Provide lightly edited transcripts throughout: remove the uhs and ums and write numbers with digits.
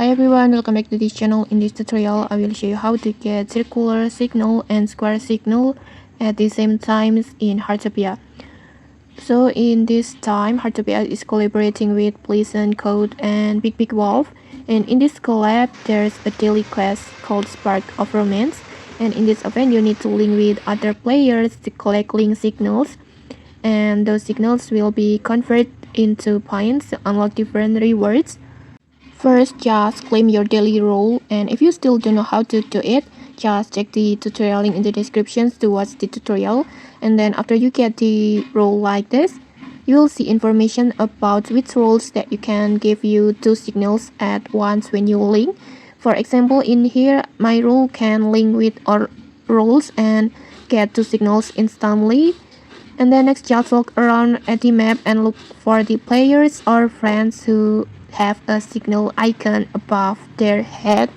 Hi everyone, welcome back to this channel. In this tutorial, I will show you how to get circular signal and square signal at the same time in Heartopia. So in this time, Heartopia is collaborating with Pleasant Code and Big Wolf. And in this collab, there's a daily quest called Spark of Romance. And in this event, you need to link with other players to collect link signals. And those signals will be converted into points to unlock different rewards. First, just claim your daily role, and if you still don't know how to do it, just check the tutorial link in the descriptions to watch the tutorial. And then after you get the role like this, you will see information about which roles that you can give you two signals at once when you link. For example, in here, my role can link with all roles and get two signals instantly. And then next, just look around at the map and look for the players or friends who have a signal icon above their head.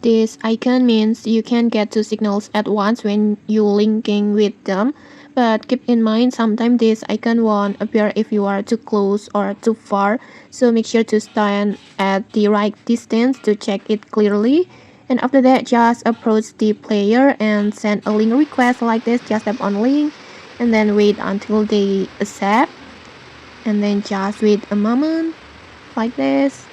This icon means you can get two signals at once when you linking with them. But keep in mind, sometimes this icon won't appear if you are too close or too far. So make sure to stand at the right distance to check it clearly. And after that, just approach the player and send a link request like this. Just tap on link and then wait until they accept. And then just wait a moment like this,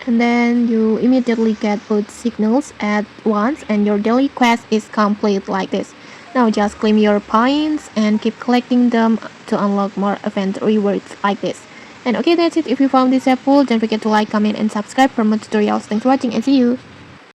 and then you immediately get both signals at once and your daily quest is complete like this. Now just claim your points and keep collecting them to unlock more event rewards like this. And okay, that's it. If you found this helpful, don't forget to like, comment and subscribe for more tutorials. Thanks for watching and see you.